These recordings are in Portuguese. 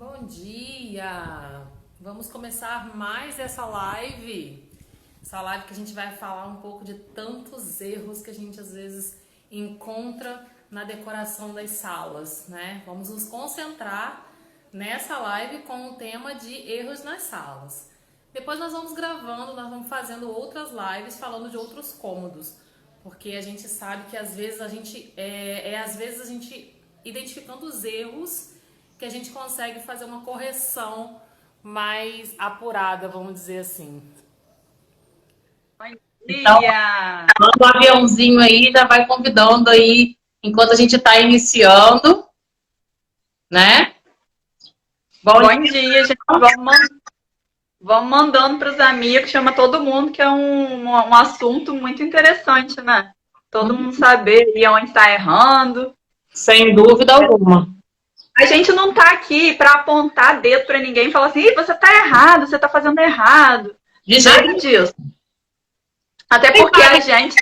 Bom dia! Vamos começar mais essa live. Essa live que a gente vai falar um pouco de tantos erros que a gente às vezes encontra na decoração das salas, né? Vamos nos concentrar nessa live com o tema de erros nas salas. Depois nós vamos gravando, nós vamos fazendo outras lives falando de outros cômodos, porque a gente sabe que às vezes a gente identificando os erros que a gente consegue fazer uma correção mais apurada, vamos dizer assim. Bom Então, dia! manda um aviãozinho aí, já vai convidando aí, enquanto a gente está iniciando, né? Bom dia, gente. Vamos mandando para os amigos, chama todo mundo, que é um assunto muito interessante, né? Todo mundo saber aí onde está errando. Sem dúvida alguma. A gente não está aqui para apontar dedo para ninguém e falar assim, você está errado, você está fazendo errado. De Nada jeito disso. Até porque a gente...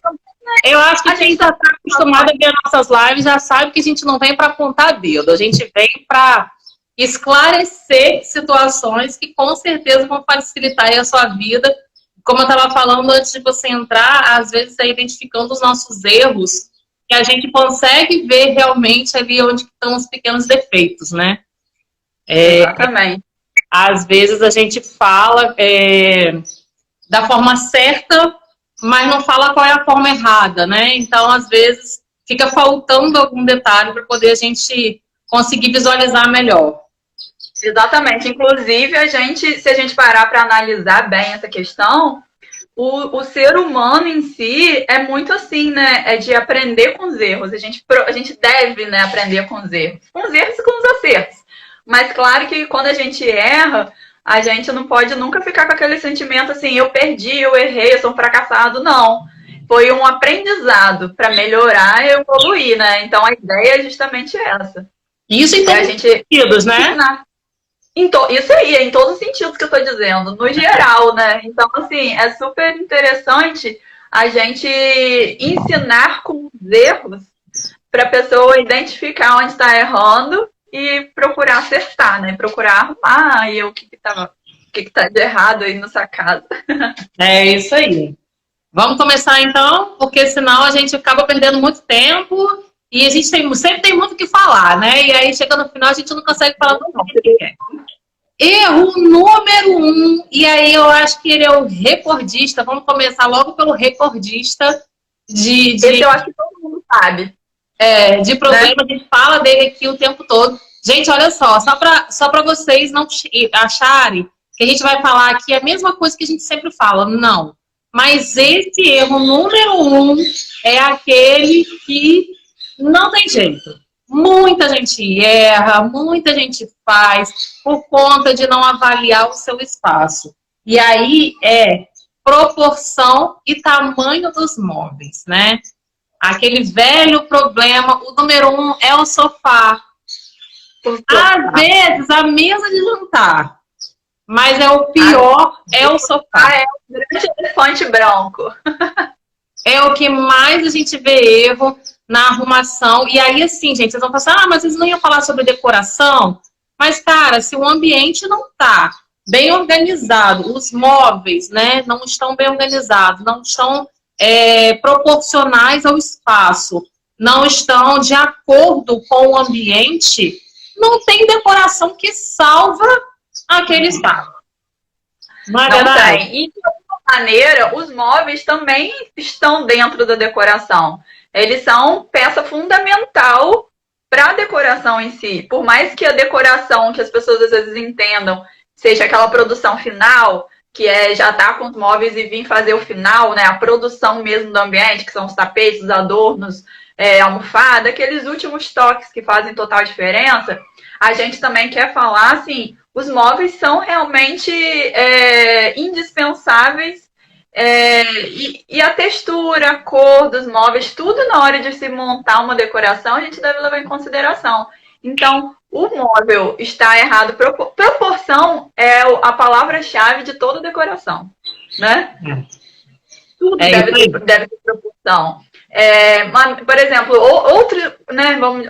Eu acho que quem já está acostumado a ver nossas lives já sabe que a gente não vem para apontar dedo, a gente vem para esclarecer situações que com certeza vão facilitar aí a sua vida. Como eu estava falando antes de você entrar, às vezes é identificando os nossos erros que a gente consegue ver realmente ali onde estão os pequenos defeitos, né? Exatamente. Às vezes a gente fala da forma certa, mas não fala qual é a forma errada, né? Então, às vezes, fica faltando algum detalhe para poder a gente conseguir visualizar melhor. Exatamente. Inclusive, se a gente parar para analisar bem essa questão, o ser humano em si é muito assim, né? É de aprender com os erros. A gente deve, né, aprender com os erros. Com os erros e com os acertos. Mas claro que quando a gente erra, a gente não pode nunca ficar com aquele sentimento assim, eu perdi, eu errei, eu sou um fracassado. Não. Foi um aprendizado para melhorar e evoluir, né? Então a ideia é justamente essa. Isso em todos os sentidos, né? Isso aí, é em todos os sentidos que eu estou dizendo, no geral, né? Então, assim, é super interessante a gente ensinar com os erros para a pessoa identificar onde está errando e procurar acertar, né? Procurar arrumar aí o que está de errado aí na sua casa. É isso aí. Vamos começar então, porque senão a gente acaba perdendo muito tempo e a gente sempre tem muito o que falar, né? E aí chega no final a gente não consegue falar tudo o que quer. Erro número 1, e aí eu acho que ele é o recordista. Vamos começar logo pelo recordista Esse eu acho que todo mundo sabe. De problema, né? A gente fala dele aqui o tempo todo. Gente, olha só para vocês não acharem que a gente vai falar aqui a mesma coisa que a gente sempre fala. Não. Mas esse erro número 1 é aquele que não tem jeito. Muita gente erra, muita gente faz por conta de não avaliar o seu espaço. E aí é proporção e tamanho dos móveis, né? Aquele velho problema, o número 1 é o sofá. Às vezes, a mesa de jantar. Mas é o pior, é o sofá. É o grande elefante branco. É o que mais a gente vê erro na arrumação. E aí, assim, gente, vocês vão pensar, mas vocês não iam falar sobre decoração? Mas, cara, se o ambiente não tá bem organizado, os móveis, né, não estão bem organizados, não estão proporcionais ao espaço, não estão de acordo com o ambiente, não tem decoração que salva aquele espaço. Não tem. E, de alguma maneira, os móveis também estão dentro da decoração. Eles são peça fundamental para a decoração em si. Por mais que a decoração, que as pessoas às vezes entendam, seja aquela produção final, que é já estar com os móveis e vir fazer o final, né? A produção mesmo do ambiente, que são os tapetes, os adornos, almofada, aqueles últimos toques que fazem total diferença. A gente também quer falar, assim, os móveis são realmente indispensáveis. E a textura, a cor dos móveis, tudo na hora de se montar uma decoração, a gente deve levar em consideração. Então, o móvel está errado. Proporção é a palavra-chave de toda decoração, né? Tudo deve ter proporção. Por exemplo,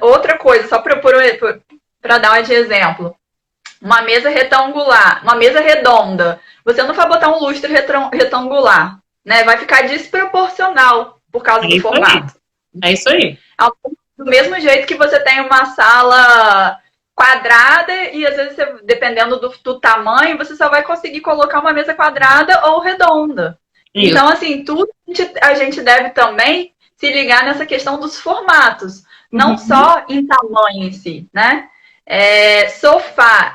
outra coisa, só para dar de exemplo. uma mesa retangular, uma mesa redonda, você não vai botar um lustre retangular, né? Vai ficar desproporcional por causa do formato. É isso aí. Do mesmo jeito que você tem uma sala quadrada e às vezes, dependendo do tamanho, você só vai conseguir colocar uma mesa quadrada ou redonda. Isso. Então, assim, tudo a gente deve também se ligar nessa questão dos formatos, não só em tamanho em si, né? Sofá,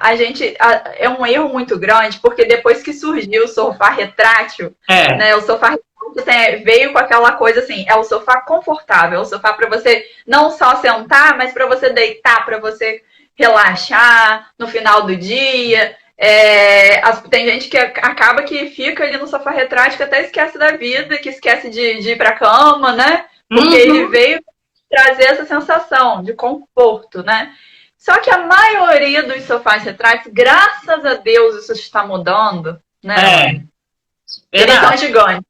é um erro muito grande, porque depois que surgiu o sofá retrátil, né, o sofá retrátil veio com aquela coisa assim, é o sofá confortável, é o sofá para você não só sentar, mas para você deitar, para você relaxar no final do dia. Tem gente que acaba que fica ali no sofá retrátil que até esquece da vida, que esquece de ir para a cama, né? Porque ele veio trazer essa sensação de conforto, né? Só que a maioria dos sofás retráteis, graças a Deus, isso está mudando, né? Eles são gigantes.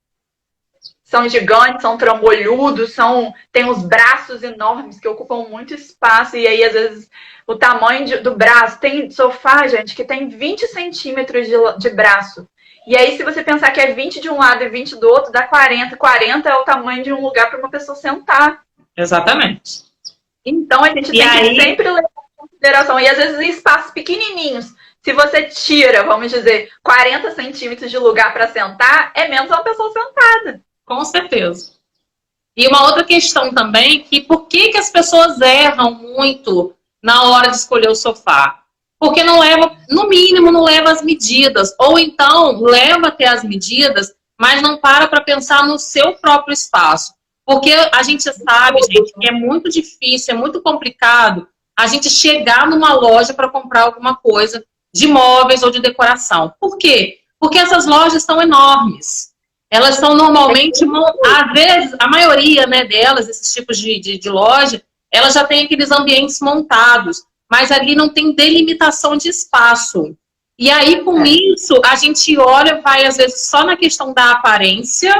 São gigantes, são trambolhudos, tem os braços enormes que ocupam muito espaço. E aí, às vezes, o tamanho do braço. Tem sofá, gente, que tem 20 centímetros de braço. E aí, se você pensar que é 20 de um lado e 20 do outro, dá 40. 40 é o tamanho de um lugar para uma pessoa sentar. Exatamente. Então, a gente tem que sempre levar em consideração. E, às vezes, em espaços pequenininhos. Se você tira, vamos dizer, 40 centímetros de lugar para sentar, é menos uma pessoa sentada. Com certeza. E uma outra questão também, que por que as pessoas erram muito na hora de escolher o sofá? Porque não leva, no mínimo, não leva as medidas. Ou então, leva até as medidas, mas não para pensar no seu próprio espaço. Porque a gente sabe, gente, que é muito difícil, é muito complicado a gente chegar numa loja para comprar alguma coisa de móveis ou de decoração. Por quê? Porque essas lojas são enormes. Elas são normalmente, às vezes, a maioria, né, delas, esses tipos de loja, elas já têm aqueles ambientes montados, mas ali não tem delimitação de espaço. E aí, com isso, a gente olha, vai às vezes só na questão da aparência,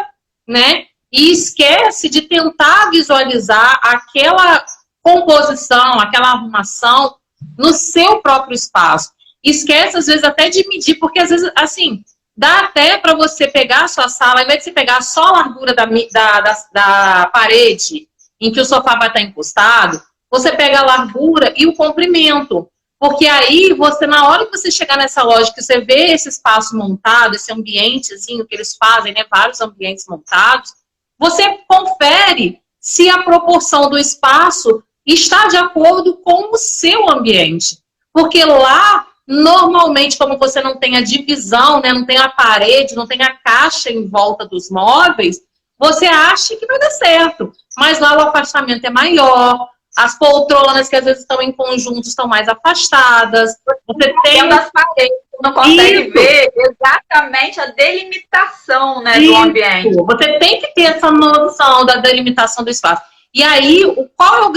né, e esquece de tentar visualizar aquela composição, aquela arrumação no seu próprio espaço. Esquece, às vezes, até de medir, porque às vezes, assim, dá até para você pegar a sua sala, ao invés de você pegar só a largura da parede em que o sofá vai estar encostado, você pega a largura e o comprimento. Porque aí, você, na hora que você chegar nessa loja, que você vê esse espaço montado, esse ambientezinho que eles fazem, né, vários ambientes montados, você confere se a proporção do espaço está de acordo com o seu ambiente. Porque lá, normalmente, como você não tem a divisão, né, não tem a parede, não tem a caixa em volta dos móveis, você acha que vai dar certo. Mas lá o afastamento é maior, as poltronas que às vezes estão em conjunto estão mais afastadas. Você tem as paredes, não consegue ver exatamente a delimitação, né, do ambiente. Você tem que ter essa noção da delimitação do espaço. E aí, qual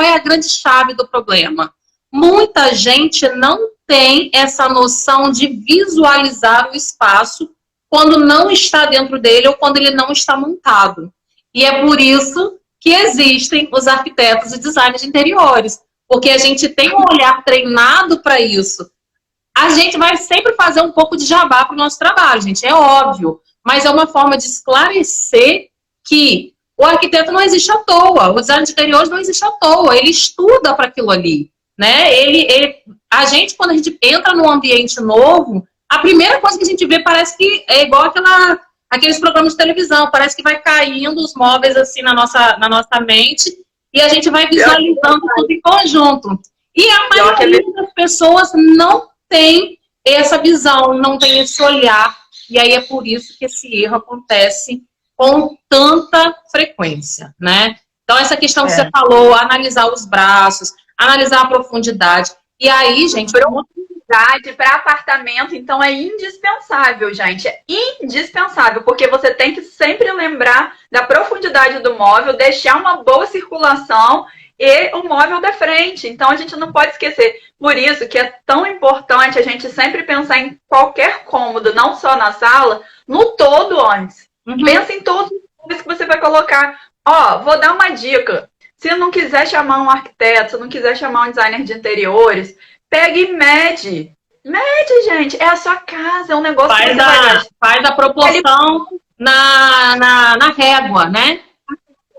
é a grande chave do problema? Muita gente não tem essa noção de visualizar o espaço quando não está dentro dele ou quando ele não está montado. E é por isso que existem os arquitetos e designers de interiores, porque a gente tem um olhar treinado para isso. A gente vai sempre fazer um pouco de jabá para o nosso trabalho, gente, é óbvio, mas é uma forma de esclarecer que o arquiteto não existe à toa, o design de interiores não existe à toa, ele estuda para aquilo ali. Né? A gente, quando a gente entra num ambiente novo, a primeira coisa que a gente vê parece que é igual aqueles programas de televisão, parece que vai caindo os móveis assim na nossa mente e a gente vai visualizando tudo em conjunto. E a maioria das pessoas não tem essa visão, não tem esse olhar, e aí é por isso que esse erro acontece com tanta frequência, né? Então, essa questão que você falou, analisar os braços, analisar a profundidade. E aí, gente... Profundidade para apartamento, então, é indispensável, gente. É indispensável, porque você tem que sempre lembrar da profundidade do móvel, deixar uma boa circulação e o móvel da frente. Então, a gente não pode esquecer. Por isso que é tão importante a gente sempre pensar em qualquer cômodo, não só na sala, no todo antes. Pensa em todos os móveis que você vai colocar. Ó, vou dar uma dica. Se não quiser chamar um arquiteto, se não quiser chamar um designer de interiores, pega e mede. Mede, gente. É a sua casa, é um negócio que Faz você vai gastar. faz a proporção na régua, né?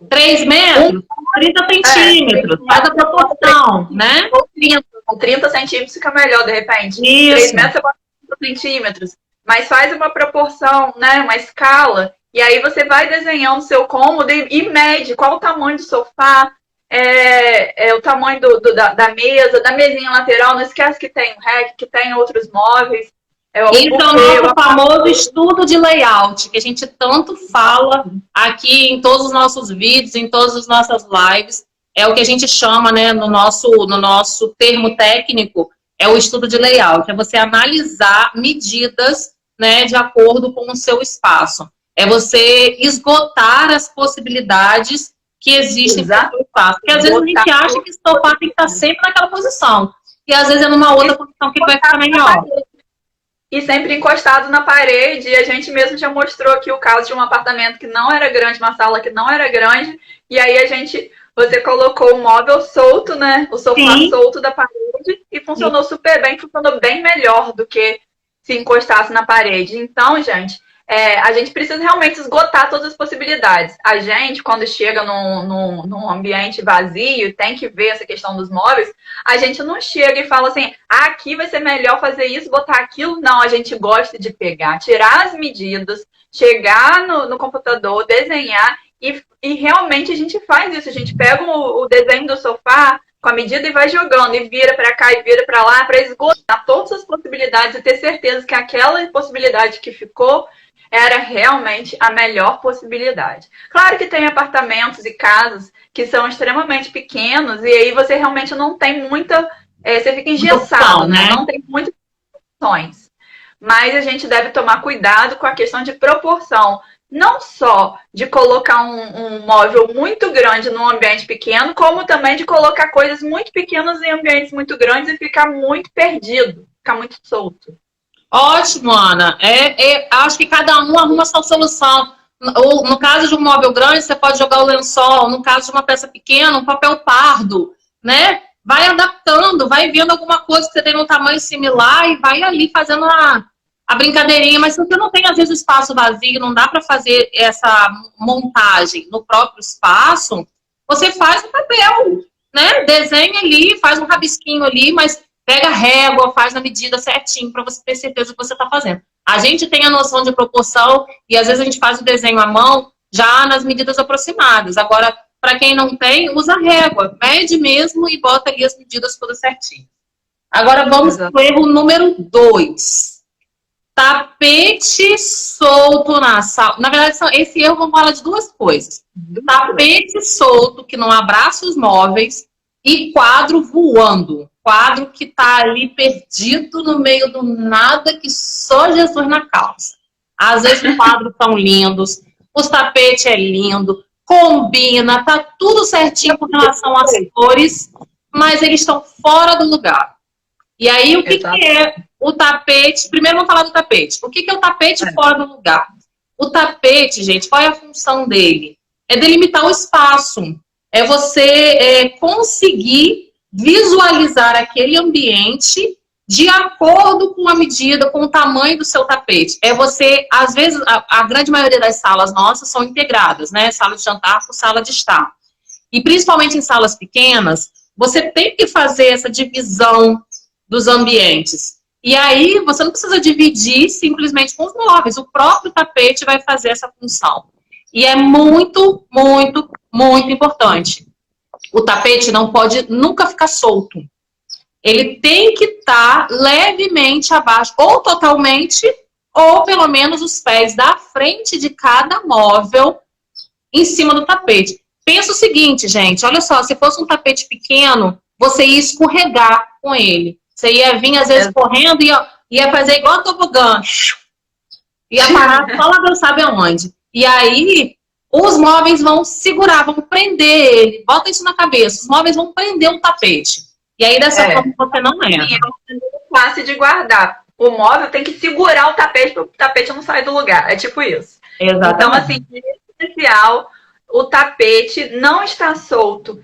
3 metros, 30 centímetros. Faz a proporção, né? Ou 30 centímetros fica melhor, de repente. 3 Isso. metros você bota 30 centímetros. Mas faz uma proporção, né? Uma escala. E aí você vai desenhando o seu cômodo e mede qual o tamanho do sofá, o tamanho da mesa, da mesinha lateral. Não esquece que tem o REC, que tem outros móveis. Esse é o nosso famoso estudo de layout, que a gente tanto fala aqui em todos os nossos vídeos, em todas as nossas lives. É o que a gente chama, né, no nosso termo técnico, é o estudo de layout. É você analisar medidas, né, de acordo com o seu espaço. É você esgotar as possibilidades que existem no seu espaço. Porque às vezes a gente acha que o sofá tem que estar sempre naquela posição. E às vezes é numa outra posição que ele vai ficar melhor. E sempre encostado na parede. E a gente mesmo já mostrou aqui o caso de um apartamento que não era grande, uma sala que não era grande. E aí você colocou o móvel solto, né? O sofá solto da parede e funcionou super bem, funcionou bem melhor do que se encostasse na parede. Então, gente, a gente precisa realmente esgotar todas as possibilidades. A gente, quando chega num ambiente vazio, tem que ver essa questão dos móveis, a gente não chega e fala assim, aqui vai ser melhor fazer isso, botar aquilo. Não, a gente gosta de pegar, tirar as medidas, chegar no computador, desenhar e realmente a gente faz isso. A gente pega o desenho do sofá com a medida e vai jogando, e vira para cá e vira para lá, para esgotar todas as possibilidades e ter certeza que aquela possibilidade que ficou era realmente a melhor possibilidade. Claro que tem apartamentos e casas que são extremamente pequenos, e aí você realmente não tem muita... você fica engessado, né? Não tem muitas opções. Mas a gente deve tomar cuidado com a questão de proporção. Não só de colocar um móvel muito grande num ambiente pequeno, como também de colocar coisas muito pequenas em ambientes muito grandes e ficar muito perdido, ficar muito solto. Ótimo, Ana. Acho que cada um arruma a sua solução. No caso de um móvel grande, você pode jogar o lençol. No caso de uma peça pequena, um papel pardo, né? Vai adaptando, vai vendo alguma coisa que você tem num tamanho similar e vai ali fazendo a brincadeirinha. Mas se você não tem, às vezes, espaço vazio, não dá para fazer essa montagem no próprio espaço, você faz no papel, né? Desenha ali, faz um rabisquinho ali, mas... pega a régua, faz na medida certinho para você ter certeza do que você está fazendo. A gente tem a noção de proporção e às vezes a gente faz o desenho à mão já nas medidas aproximadas. Agora, para quem não tem, usa a régua, mede mesmo e bota ali as medidas todas certinho. Agora vamos para o erro número 2. Tapete solto na sala. Na verdade, esse erro vamos falar de duas coisas. Tapete solto que não abraça os móveis e quadro voando. Quadro que tá ali perdido no meio do nada, que só Jesus na calça. Às vezes os quadros são lindos, os tapetes é lindo, combina, tá tudo certinho com relação às cores, mas eles estão fora do lugar. E aí, o que é o tapete? Primeiro vamos falar do tapete. O que é o tapete fora do lugar? O tapete, gente, qual é a função dele? É delimitar o espaço. É você conseguir visualizar aquele ambiente de acordo com a medida, com o tamanho do seu tapete. É você, às vezes, a grande maioria das salas nossas são integradas, né? Sala de jantar com sala de estar. E principalmente em salas pequenas, você tem que fazer essa divisão dos ambientes. E aí, você não precisa dividir simplesmente com os móveis. O próprio tapete vai fazer essa função. E é muito, muito, muito importante. O tapete não pode nunca ficar solto. Ele tem que estar levemente abaixo, ou totalmente, ou pelo menos os pés da frente de cada móvel em cima do tapete. Pensa o seguinte, gente, olha só, se fosse um tapete pequeno, você ia escorregar com ele. Você ia vir, às vezes, correndo e ia fazer igual a tobogã. Ia parar só lá Deus sabe aonde. E aí, os móveis vão segurar, vão prender ele. Bota isso na cabeça. Os móveis vão prender o tapete. E aí, dessa forma, você não entra. É fácil de guardar. O móvel tem que segurar o tapete para o tapete não sair do lugar. É tipo isso. Exatamente. Então, assim, é essencial o tapete não está solto.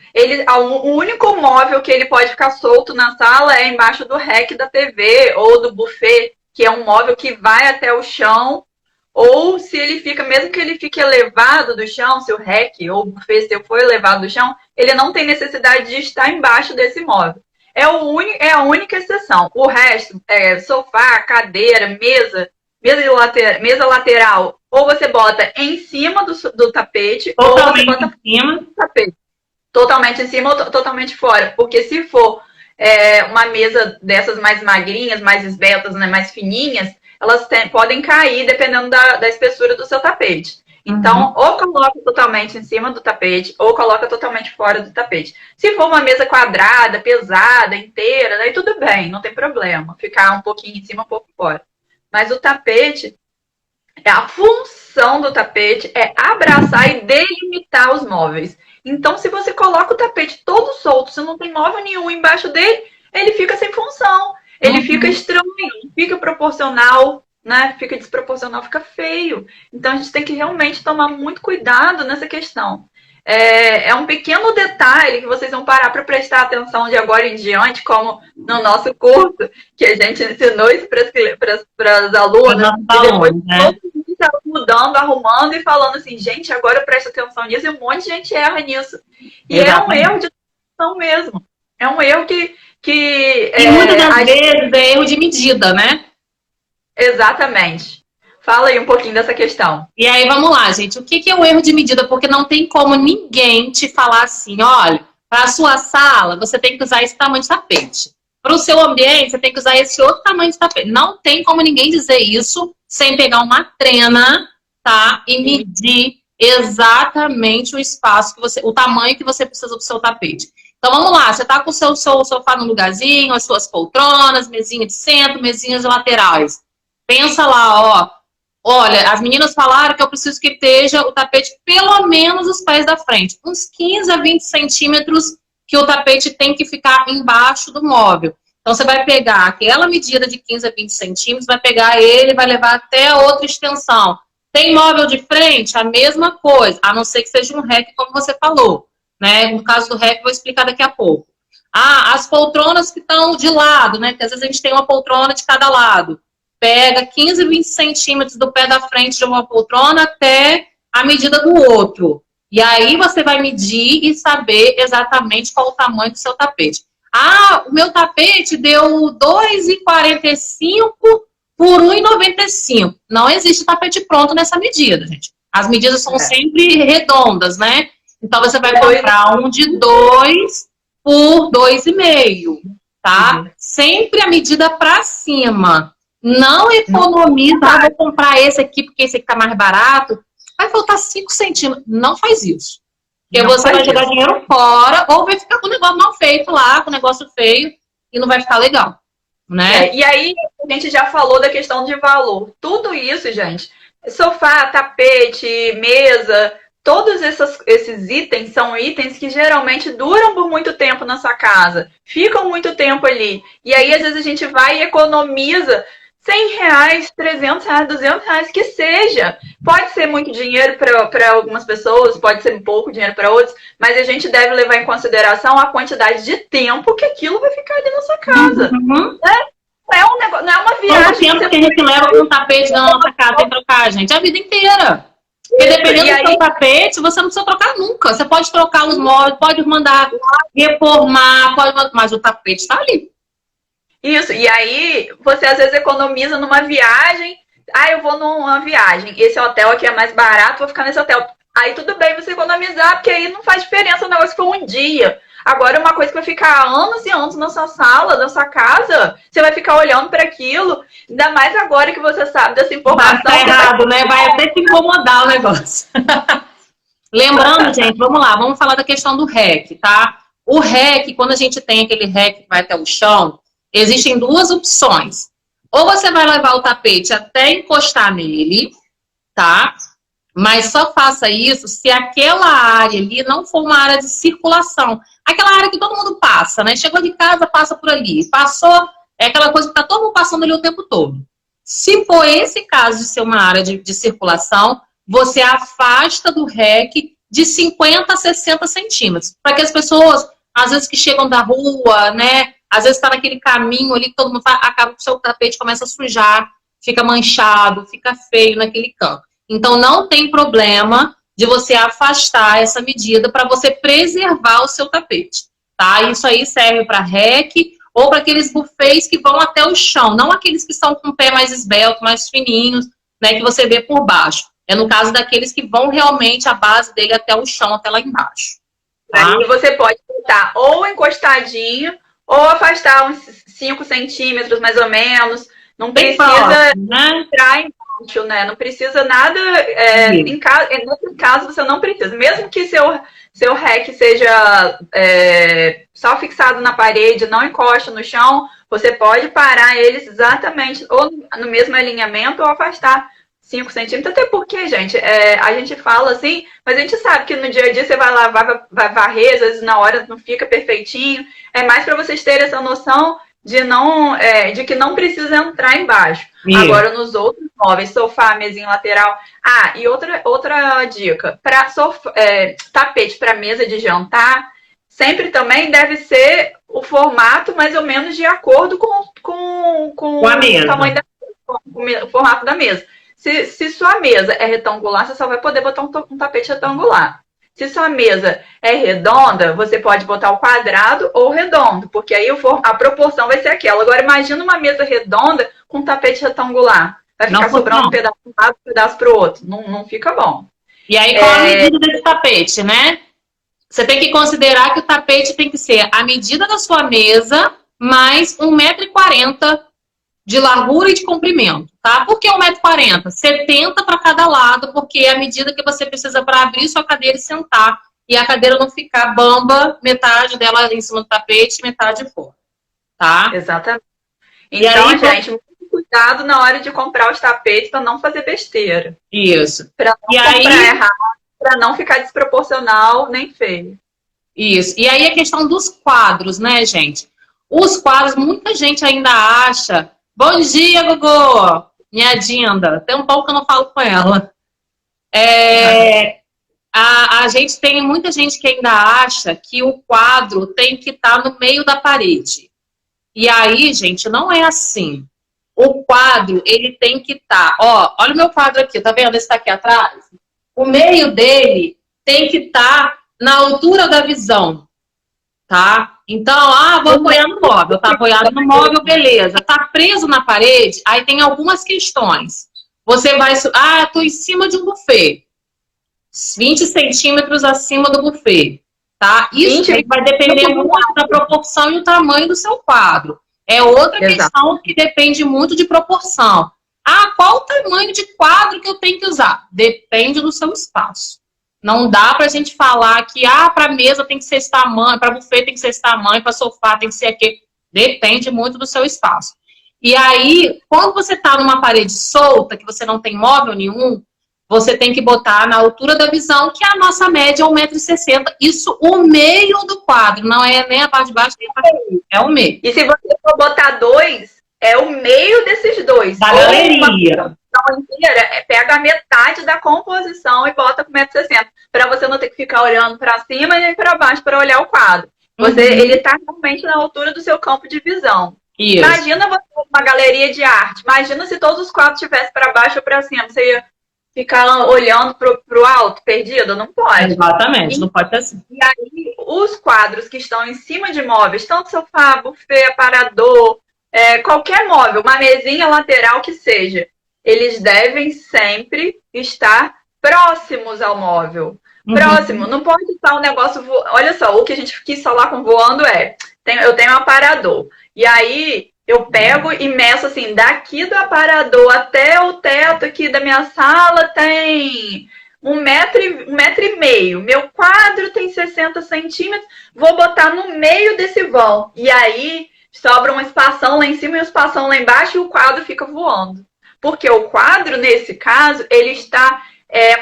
O único móvel que ele pode ficar solto na sala é embaixo do rack da TV ou do buffet, que é um móvel que vai até o chão, ou se ele fica, mesmo que ele fique elevado do chão, se o rack ou o buffet se for elevado do chão, ele não tem necessidade de estar embaixo desse móvel. É a única exceção. O resto, sofá, cadeira, mesa lateral, ou você bota em cima do tapete, Totalmente ou você bota em cima do tapete. Totalmente em cima ou totalmente fora. Porque se for uma mesa dessas mais magrinhas, mais esbeltas, né, mais fininhas, elas podem cair dependendo da espessura do seu tapete. Então, ou coloca totalmente em cima do tapete, ou coloca totalmente fora do tapete. Se for uma mesa quadrada, pesada, inteira, daí tudo bem, não tem problema. Ficar um pouquinho em cima, um pouco fora. Mas o tapete, a função do tapete é abraçar e delimitar os móveis. Então, se você coloca o tapete todo solto, se não tem móvel nenhum embaixo dele, ele fica sem função. Ele fica estranho, fica proporcional, né? Fica desproporcional, fica feio. Então, a gente tem que realmente tomar muito cuidado nessa questão. É um pequeno detalhe que vocês vão parar para prestar atenção de agora em diante, como no nosso curso, que a gente ensinou isso para as alunas, e depois todo mundo está mudando, arrumando e falando assim, gente, agora presta atenção nisso, e um monte de gente erra nisso. E é um erro de atenção mesmo. É um erro que e muitas das vezes é erro de medida, né? Exatamente. Fala aí um pouquinho dessa questão. E aí, vamos lá, gente. O que é o erro de medida? Porque não tem como ninguém te falar assim, olha, para a sua sala, você tem que usar esse tamanho de tapete. Para o seu ambiente, você tem que usar esse outro tamanho de tapete. Não tem como ninguém dizer isso sem pegar uma trena, tá? E medir exatamente o espaço o tamanho que você precisa do seu tapete. Então, vamos lá. Você tá com o seu sofá no lugarzinho, as suas poltronas, mesinha de centro, mesinhas de laterais. Pensa lá, ó. Olha, as meninas falaram que eu preciso que esteja o tapete pelo menos os pés da frente. Uns 15 a 20 centímetros que o tapete tem que ficar embaixo do móvel. Então, você vai pegar aquela medida de 15 a 20 centímetros, vai pegar ele e vai levar até a outra extensão. Tem móvel de frente? A mesma coisa, a não ser que seja um rack, como você falou. Né? No caso do rack, vou explicar daqui a pouco. As poltronas que estão de lado, né? Porque às vezes a gente tem uma poltrona de cada lado. Pega 15, 20 centímetros do pé da frente de uma poltrona até a medida do outro. E aí você vai medir e saber exatamente qual o tamanho do seu tapete. O meu tapete deu 2,45 por 1,95. Não existe tapete pronto nessa medida, gente. As medidas são sempre redondas, né? Então você vai comprar um de 2 por 2,5, tá? Sempre a medida para cima. Não economiza, vou comprar esse aqui porque esse aqui tá mais barato. Vai faltar 5 centímetros. Não faz isso. Porque você vai jogar dinheiro fora ou vai ficar com o negócio mal feito lá, com o negócio feio e não vai ficar legal, né? E aí, a gente já falou da questão de valor. Tudo isso, gente, sofá, tapete, mesa, todos esses itens são itens que geralmente duram por muito tempo na sua casa. Ficam muito tempo ali. E aí, às vezes, a gente vai e economiza R$100, R$300, R$200, que seja. Pode ser muito dinheiro para algumas pessoas, pode ser pouco dinheiro para outros, mas a gente deve levar em consideração a quantidade de tempo que aquilo vai ficar ali na sua casa. Né? Não é uma viagem. Quanto tempo que a gente leva com o tapete na nossa casa sem trocar, gente? A vida inteira. Porque dependendo do seu tapete, você não precisa trocar nunca. Você pode trocar os móveis, pode mandar reformar, mas o tapete está ali. Isso, e aí você às vezes economiza numa viagem. Eu vou numa viagem, esse hotel aqui é mais barato, vou ficar nesse hotel. Aí tudo bem você economizar, porque aí não faz diferença o negócio for um dia. Agora, uma coisa que vai ficar anos e anos na sua sala, na sua casa, você vai ficar olhando para aquilo, ainda mais agora que você sabe dessa informação. Tá errado, né? Vai até te incomodar o negócio. Lembrando, gente, vamos lá, vamos falar da questão do rack, tá? O rack, quando a gente tem aquele rack que vai até o chão, existem duas opções. Ou você vai levar o tapete até encostar nele, tá? Mas só faça isso se aquela área ali não for uma área de circulação. Aquela área que todo mundo passa, né? Chegou de casa, passa por ali. Passou, é aquela coisa que tá todo mundo passando ali o tempo todo. Se for esse caso de ser uma área de circulação, você afasta do rack de 50 a 60 centímetros. Para que as pessoas, às vezes que chegam da rua, né? Às vezes está naquele caminho ali que todo mundo faz, acaba que o seu tapete começa a sujar, fica manchado, fica feio naquele canto. Então não tem problema de você afastar essa medida para você preservar o seu tapete, tá? Isso aí serve para REC ou para aqueles buffets que vão até o chão, não aqueles que são com o pé mais esbelto, mais fininhos, né, que você vê por baixo. É no caso daqueles que vão realmente a base dele até o chão, até lá embaixo. Tá? Aí você pode botar ou encostadinho, ou afastar uns 5 centímetros, mais ou menos. Não Bem precisa próximo, né? entrar embaixo, né? Não precisa nada. Nesse caso, você não precisa. Mesmo que seu REC seja só fixado na parede, não encosta no chão, você pode parar eles exatamente ou no mesmo alinhamento ou afastar 5 centímetros. Até porque, gente, a gente fala assim, mas a gente sabe que no dia a dia você vai lavar, vai varrer, às vezes na hora não fica perfeitinho. É mais para vocês terem essa noção de que não precisa entrar embaixo. Agora, nos outros móveis, sofá, mesinha lateral. Ah, e outra dica, para tapete para mesa de jantar, sempre também deve ser o formato mais ou menos de acordo com o tamanho com o formato da mesa. Se sua mesa é retangular, você só vai poder botar um tapete retangular. Se sua mesa é redonda, você pode botar o quadrado ou o redondo, porque aí a proporção vai ser aquela. Agora, imagina uma mesa redonda com um tapete retangular. Vai ficar sobrando um pedaço para um lado, um pedaço para o outro. Não fica bom. E aí, qual a medida desse tapete, né? Você tem que considerar que o tapete tem que ser a medida da sua mesa mais 1,40 m de largura e de comprimento, tá? Por que 1,40 m? 70 para cada lado, porque é a medida que você precisa para abrir sua cadeira e sentar. E a cadeira não ficar bamba, metade dela em cima do tapete, metade fora, tá? Exatamente. Então, aí, gente, muito cuidado na hora de comprar os tapetes para não fazer besteira. Isso. Para não comprar errado, para não ficar desproporcional nem feio. Isso. E aí a questão dos quadros, né, gente? Os quadros, muita gente ainda acha... Bom dia, Gogô! Minha Dinda. Tem um pouco que eu não falo com ela. A gente tem muita gente que ainda acha que o quadro tem que estar no meio da parede. E aí, gente, não é assim. O quadro, ele tem que estar... Ó, olha o meu quadro aqui, tá vendo? Esse tá aqui atrás. O meio dele tem que estar na altura da visão, tá? Então, vou apoiar no móvel, tá apoiado no móvel, beleza. Tá preso na parede, aí tem algumas questões. Você vai... tô em cima de um buffet. 20 centímetros acima do buffet, tá? Isso vai depender muito da proporção e o tamanho do seu quadro. É outra questão que depende muito de proporção. Qual o tamanho de quadro que eu tenho que usar? Depende do seu espaço. Não dá pra gente falar que, pra mesa tem que ser esse tamanho, pra buffet tem que ser esse tamanho, pra sofá tem que ser aquele. Depende muito do seu espaço. E aí, quando você tá numa parede solta, que você não tem móvel nenhum, você tem que botar na altura da visão, que a nossa média é 1,60 m. Isso, o meio do quadro, não é nem a parte de baixo, nem a parte de cima. É o meio. E se você for botar 2, é o meio desses 2. Da galeria. Inteira, pega a metade da composição e bota com 1,60 m, para você não ter que ficar olhando para cima nem para baixo para olhar o quadro. Ele está realmente na altura do seu campo de visão. Isso. Imagina você uma galeria de arte. Imagina se todos os quadros estivessem para baixo ou para cima. Você ia ficar olhando para o alto, perdido? Não pode. Exatamente, não pode ser assim. E aí, os quadros que estão em cima de móveis, tanto sofá, buffet, aparador, qualquer móvel, uma mesinha lateral que seja, eles devem sempre estar próximos ao móvel. Próximo. Não pode estar um negócio... Olha só, o que a gente quis falar com voando eu tenho um aparador. E aí, eu pego e meço assim, daqui do aparador até o teto aqui da minha sala tem 1,5 m. Meu quadro tem 60 centímetros. Vou botar no meio desse vão. E aí, sobra um espação lá em cima e um espação lá embaixo e o quadro fica voando. Porque o quadro, nesse caso, ele está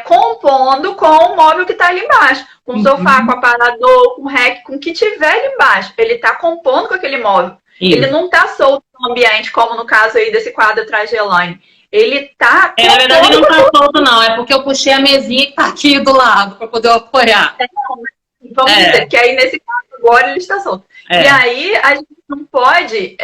compondo com o móvel que está ali embaixo. Com o sofá, com o aparador, com o REC, com o que tiver ali embaixo. Ele está compondo com aquele móvel. Ele não tá solto no ambiente, como no caso aí desse quadro atrás de Elaine. Ele tá... Na verdade, ele não tá solto, não. É porque eu puxei a mesinha que tá aqui do lado para poder apoiar. Vamos dizer que aí, nesse caso, agora ele está solto. E aí, a gente não pode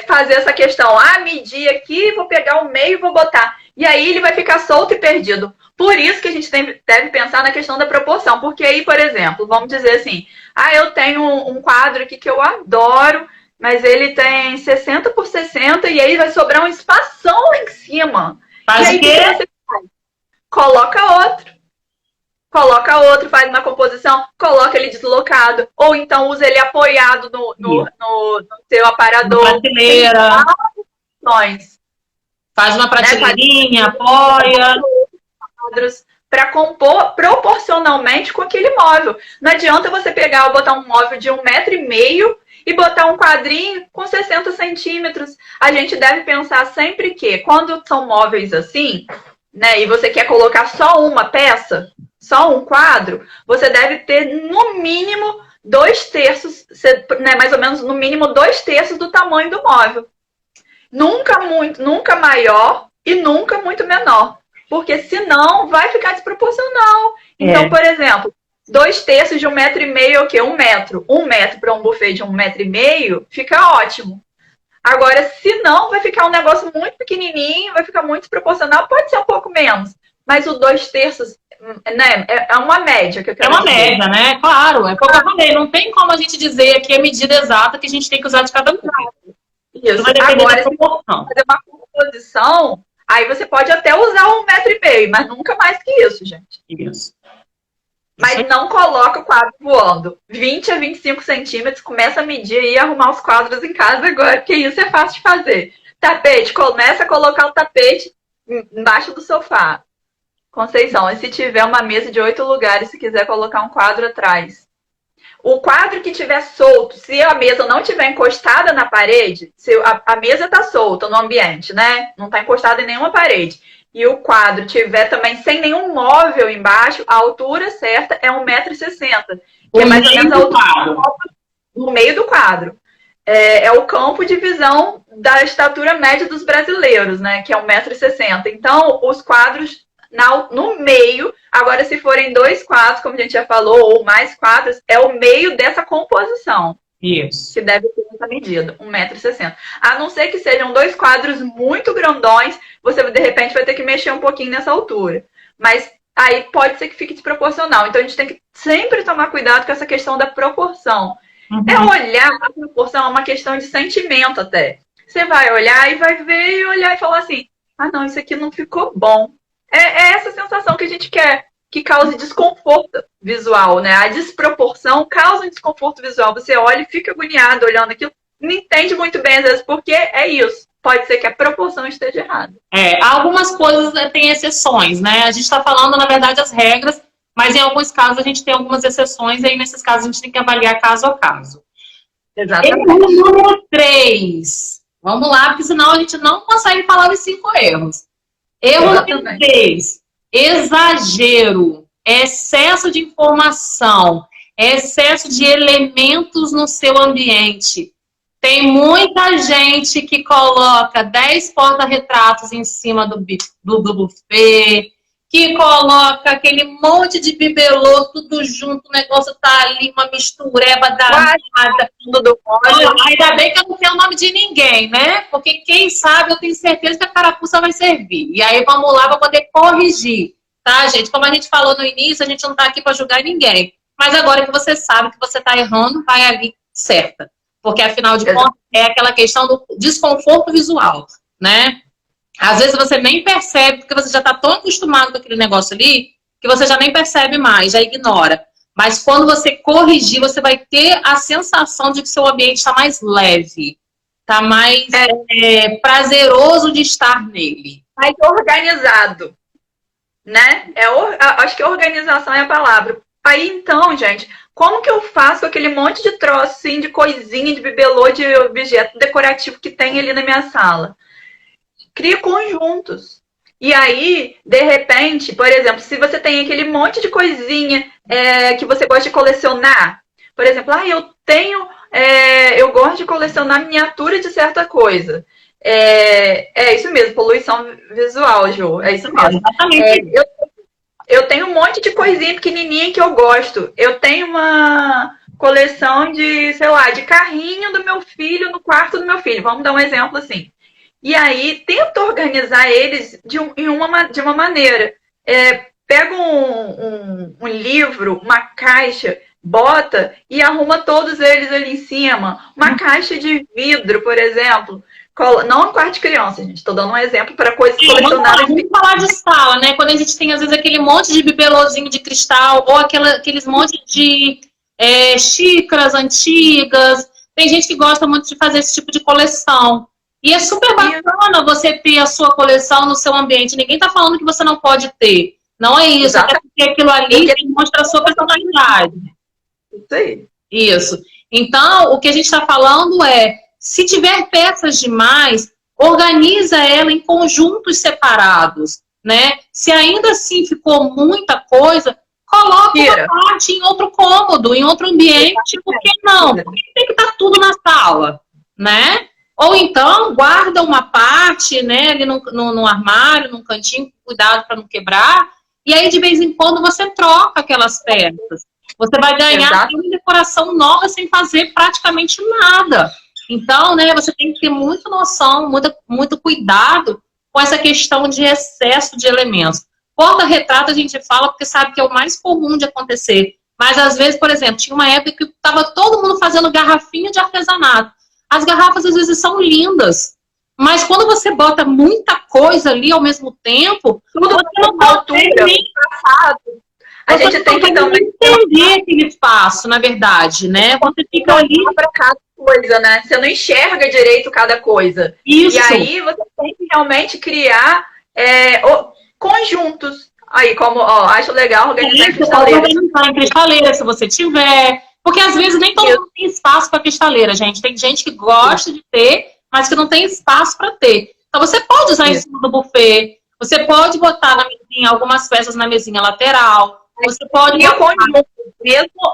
fazer essa questão. Medir aqui, vou pegar o meio e vou botar. E aí, ele vai ficar solto e perdido. Por isso que a gente deve pensar na questão da proporção. Porque aí, por exemplo, vamos dizer assim, eu tenho um quadro aqui que eu adoro, mas ele tem 60 por 60 e aí vai sobrar um espação lá em cima. Faz e aí, o que você faz? Coloca outro, faz uma composição, coloca ele deslocado, ou então usa ele apoiado no seu aparador. Prateleira. Faz uma prateleirinha, apoia. Para compor proporcionalmente com aquele móvel. Não adianta você pegar ou botar um móvel de 1,5 m e botar um quadrinho com 60 centímetros. A gente deve pensar sempre que, quando são móveis assim, né, e você quer colocar só uma peça, só um quadro, você deve ter no mínimo 2/3, né, mais ou menos no mínimo 2/3 do tamanho do móvel. Nunca maior e nunca muito menor. Porque senão vai ficar desproporcional. Então, por exemplo, 2/3 de 1,5 m é o quê? 1 metro. 1 metro para um buffet de 1,5 m fica ótimo. Agora, se não, vai ficar um negócio muito pequenininho, vai ficar muito desproporcional, pode ser um pouco menos. Mas o 2/3, né, é uma média que eu quero dizer. Média, né? Claro, é como eu falei, não tem como a gente dizer aqui a medida exata que a gente tem que usar de cada coisa. Isso. Agora, se você fazer uma composição, aí você pode até usar 1,5 m, mas nunca mais que isso, gente. Isso. Mas não coloca o quadro voando. 20 a 25 centímetros, começa a medir e arrumar os quadros em casa agora, porque isso é fácil de fazer. Tapete, começa a colocar o tapete embaixo do sofá. Conceição, e se tiver uma mesa de 8 lugares, se quiser colocar um quadro atrás. O quadro que estiver solto, se a mesa não estiver encostada na parede, se a mesa está solta no ambiente, né? Não está encostada em nenhuma parede. E o quadro estiver também sem nenhum móvel embaixo, a altura certa é 1,60 m. Que é mais ou menos a altura no meio do quadro. É o campo de visão da estatura média dos brasileiros, né? Que é 1,60 m. Então, os quadros no meio, agora se forem 2 quadros, como a gente já falou, ou mais quadros, é o meio dessa composição. Isso. Que deve ter essa medida, 1,60 m. A não ser que sejam 2 quadros muito grandões, você de repente vai ter que mexer um pouquinho nessa altura. Mas aí pode ser que fique desproporcional. Então a gente tem que sempre tomar cuidado com essa questão da proporção. Olhar a proporção, é uma questão de sentimento até. Você vai olhar e vai ver e olhar e falar assim, não, isso aqui não ficou bom. É essa sensação que a gente quer, que cause desconforto visual, né? A desproporção causa um desconforto visual. Você olha e fica agoniado olhando aquilo, não entende muito bem, às vezes, porque é isso. Pode ser que a proporção esteja errada. Algumas coisas têm exceções, né? A gente está falando, na verdade, as regras, mas em alguns casos a gente tem algumas exceções, e aí nesses casos a gente tem que avaliar caso a caso. Exatamente. Erro número 3. Vamos lá, porque senão a gente não consegue falar os 5 erros. Erro número 3, exagero, excesso de informação, excesso de elementos no seu ambiente. Tem muita gente que coloca 10 porta-retratos em cima do buffet, que coloca aquele monte de bibelô tudo junto, o negócio tá ali, uma mistureba danada. Ainda bem que eu não tenho o nome de ninguém, né? Porque quem sabe, eu tenho certeza que a carapuça vai servir. E aí vamos lá para poder corrigir, tá, gente? Como a gente falou no início, a gente não tá aqui para julgar ninguém. Mas agora que você sabe que você tá errando, vai ali certa. Porque afinal de contas é aquela questão do desconforto visual, né? Às vezes você nem percebe, porque você já está tão acostumado com aquele negócio ali, que você já nem percebe mais, já ignora. Mas quando você corrigir, você vai ter a sensação de que seu ambiente está mais leve, está mais prazeroso de estar nele. Mais organizado, né? Acho que organização é a palavra. Aí então, gente, como que eu faço com aquele monte de troço, assim, de coisinha, de bibelô, de objeto decorativo que tem ali na minha sala? Cria conjuntos. E aí, de repente, por exemplo, se você tem aquele monte de coisinha que você gosta de colecionar, por exemplo, eu tenho eu gosto de colecionar miniatura de certa coisa. É isso mesmo, poluição visual, Ju. É isso mesmo. Exatamente. Eu tenho um monte de coisinha pequenininha que eu gosto. Eu tenho uma coleção de, sei lá, de carrinho do meu filho no quarto do meu filho. Vamos dar um exemplo assim. E aí, tento organizar eles de uma maneira. Pega um livro, uma caixa, bota e arruma todos eles ali em cima. Uma caixa de vidro, por exemplo. Não um quarto de criança, gente. Estou dando um exemplo para coisas colecionáveis. Vamos falar de sala, né? Quando a gente tem, às vezes, aquele monte de bibelôzinho de cristal ou aqueles monte de xícaras antigas. Tem gente que gosta muito de fazer esse tipo de coleção. E é super bacana você ter a sua coleção no seu ambiente. Ninguém está falando que você não pode ter. Não é isso. É porque aquilo ali demonstra a sua personalidade. Isso aí. Isso. Então, o que a gente está falando é, se tiver peças demais, organiza ela em conjuntos separados, né? Se ainda assim ficou muita coisa, coloca uma parte em outro cômodo, em outro ambiente. Por que não? Porque tem que estar tudo na sala, né? Ou então, guarda uma parte, né, ali no armário, num cantinho, cuidado para não quebrar. E aí, de vez em quando, você troca aquelas peças. Você vai ganhar uma decoração nova sem fazer praticamente nada. Então, né, você tem que ter muita noção, muito cuidado com essa questão de excesso de elementos. Porta-retrato a gente fala porque sabe que é o mais comum de acontecer. Mas, às vezes, por exemplo, tinha uma época que estava todo mundo fazendo garrafinha de artesanato. As garrafas, às vezes, são lindas. Mas quando você bota muita coisa ali ao mesmo tempo, tudo você não consegue nem passado. A gente tem que também entender aquele espaço, na verdade, né? Você fica ali para cada coisa, né? Você não enxerga direito cada coisa. Isso. E aí você tem que realmente criar conjuntos. Aí, como, acho legal organizar em cristaleira. Organizar em cristaleira, se você tiver. Porque às vezes nem todo mundo tem espaço para cristaleira, gente. Tem gente que gosta de ter, mas que não tem espaço para ter. Então você pode usar em cima do buffet, você pode botar na mesinha algumas peças na mesinha lateral, você pode... Cria conjuntos,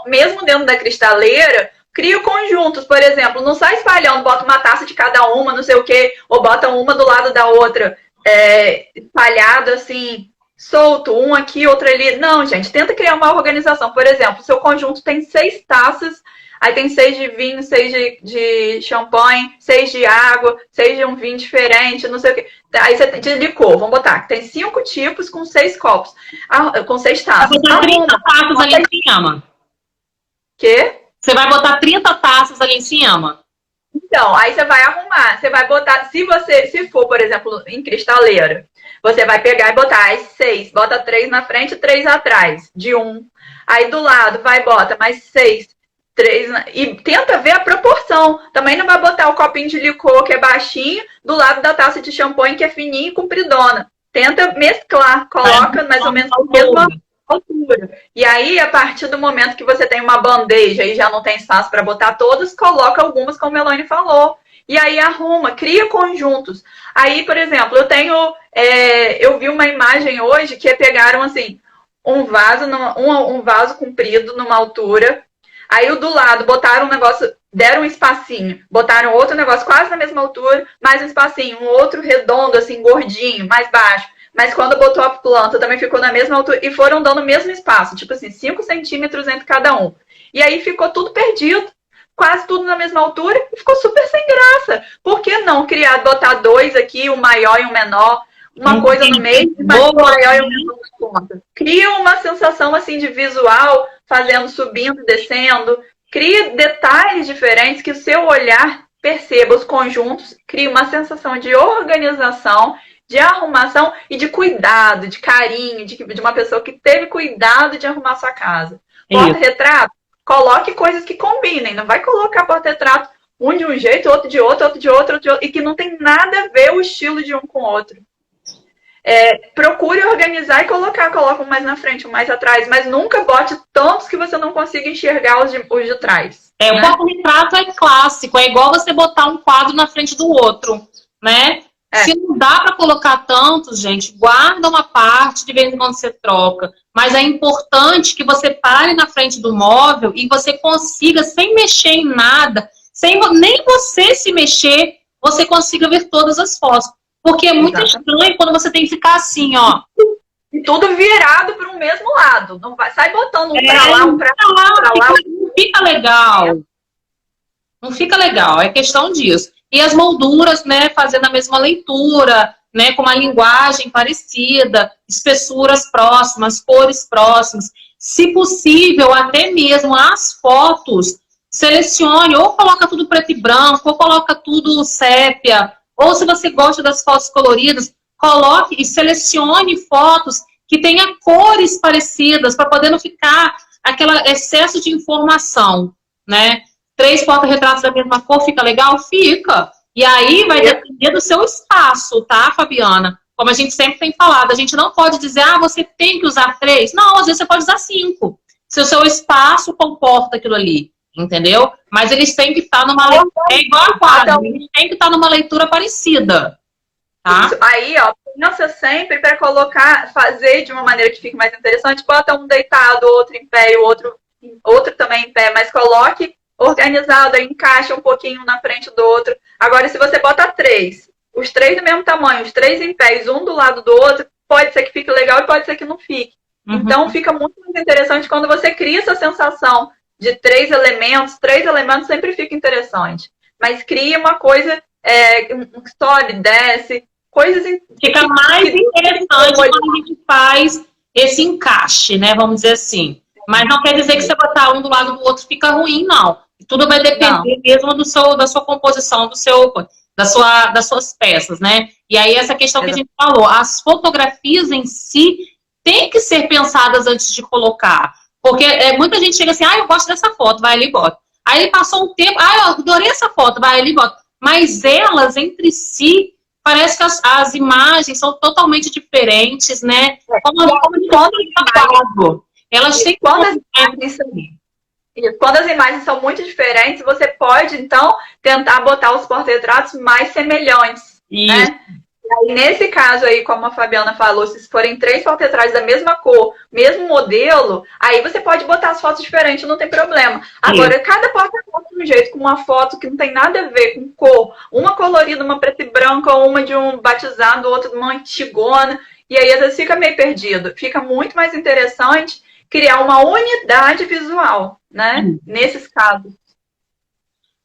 mesmo dentro da cristaleira, cria conjuntos, por exemplo, não sai espalhando, bota uma taça de cada uma, não sei o quê, ou bota uma do lado da outra, espalhado assim... solto, um aqui, outro ali. Não, gente, tenta criar uma organização. Por exemplo, seu conjunto tem 6 taças, aí tem 6 de vinho, 6 de champanhe, 6 de água, 6 de um vinho diferente, não sei o que. Aí você de licor, vamos botar, tem 5 tipos com 6 copos, com 6 taças. Você vai botar 30 taças ali em cima. Quê? Você vai botar 30 taças ali em cima. Então, aí você vai arrumar, você vai botar, se for, por exemplo, em cristaleira, você vai pegar e botar as 6, bota 3 na frente e 3 atrás, de um. Aí do lado, bota mais 6, 3, e tenta ver a proporção. Também não vai botar o copinho de licor, que é baixinho, do lado da taça de champanhe, que é fininha e compridona. Tenta mesclar, coloca mais ou menos a mesma altura. E aí, a partir do momento que você tem uma bandeja e já não tem espaço para botar todas, coloca algumas, como a Melanie falou. E aí arruma, cria conjuntos. Aí, por exemplo, eu vi uma imagem hoje que pegaram assim, um vaso comprido numa altura, aí o do lado botaram um negócio, deram um espacinho, botaram outro negócio quase na mesma altura, mais um espacinho, um outro redondo, assim, gordinho, mais baixo. Mas quando botou a planta também ficou na mesma altura e foram dando o mesmo espaço, tipo assim, 5 centímetros entre cada um. E aí ficou tudo perdido, quase tudo na mesma altura e ficou super sem graça. Por que não botar 2 aqui, um maior e um menor, uma coisa no meio, mas um maior e um menor na ponta? Cria uma sensação assim de visual, subindo, descendo. Cria detalhes diferentes que o seu olhar perceba os conjuntos, cria uma sensação de organização, de arrumação e de cuidado, de carinho, de uma pessoa que teve cuidado de arrumar sua casa. Porta-retrato, coloque coisas que combinem. Não vai colocar porta-retrato um de um jeito, outro de outro, outro de outro, e que não tem nada a ver o estilo de um com o outro. Procure organizar e coloca um mais na frente, um mais atrás, mas nunca bote tantos que você não consiga enxergar os de trás. Né? O porta-retrato é clássico, é igual você botar um quadro na frente do outro, né? Se não dá para colocar tantos, gente, guarda uma parte, de vez em quando você troca. Mas é importante que você pare na frente do móvel e você consiga, sem mexer em nada, sem nem você se mexer, você consiga ver todas as fotos. Porque é muito estranho quando você tem que ficar assim, ó. E tudo virado para o mesmo lado. Não vai, sai botando um para lá, um para lá. Não fica legal. Não fica legal, é questão disso. E as molduras, né, fazendo a mesma leitura, né, com uma linguagem parecida, espessuras próximas, cores próximas. Se possível, até mesmo as fotos, selecione, ou coloca tudo preto e branco, ou coloca tudo sépia, ou se você gosta das fotos coloridas, coloque e selecione fotos que tenha cores parecidas, para poder não ficar aquele excesso de informação, né? 3 porta-retratos da mesma cor, fica legal? Fica. E aí vai depender do seu espaço, tá, Fabiana? Como a gente sempre tem falado, a gente não pode dizer, você tem que usar 3. Não, às vezes você pode usar 5. Se o seu espaço comporta aquilo ali, entendeu? Mas eles têm que estar numa leitura, é igual a quadro, eles têm que estar numa leitura parecida, tá? Isso. Aí, ó, pensa sempre para colocar, fazer de uma maneira que fique mais interessante, bota um deitado, outro em pé e outro também em pé, mas coloque organizado, aí encaixa um pouquinho na frente do outro. Agora, se você bota 3, os 3 do mesmo tamanho, os 3 em pé, um do lado do outro, pode ser que fique legal e pode ser que não fique. Então, fica muito mais interessante quando você cria essa sensação de 3 elementos sempre fica interessante. Mas cria uma coisa, sobe, desce, coisas... Fica mais interessante quando a gente faz esse encaixe, né, vamos dizer assim. Mas não quer dizer que você botar um do lado do outro fica ruim, não. Tudo vai depender mesmo da sua composição, das suas peças, né? E aí essa questão que a gente falou, as fotografias em si têm que ser pensadas antes de colocar. Porque muita gente chega assim, eu gosto dessa foto, vai ali e bota. Aí passou um tempo, eu adorei essa foto, vai ali e bota. Mas elas, entre si, parece que as imagens são totalmente diferentes, né? Elas têm quando as imagens são muito diferentes, você pode, então, tentar botar os porta-retratos mais semelhantes, né? E nesse caso aí, como a Fabiana falou, se forem 3 porta-retratos da mesma cor, mesmo modelo, aí você pode botar as fotos diferentes, não tem problema. Agora, cada porta-retrato de um jeito, com uma foto que não tem nada a ver com cor, uma colorida, uma preta e branca, uma de um batizado, outra de uma antigona, e aí às vezes fica meio perdido. Fica muito mais interessante criar uma unidade visual, né? Nesses casos.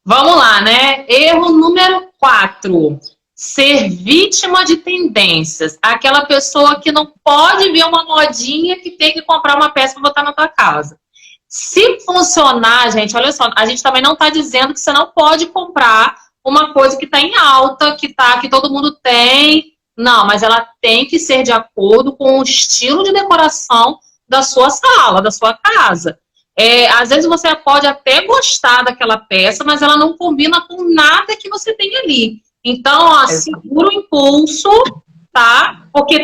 Vamos lá, né? Erro número 4. Ser vítima de tendências. Aquela pessoa que não pode ver uma modinha que tem que comprar uma peça para botar na tua casa. Se funcionar, gente, olha só, a gente também não está dizendo que você não pode comprar uma coisa que está em alta, que todo mundo tem. Não, mas ela tem que ser de acordo com o estilo de decoração da sua sala, da sua casa. Às vezes você pode até gostar daquela peça, mas ela não combina com nada que você tem ali. Então, segura o impulso, tá? Porque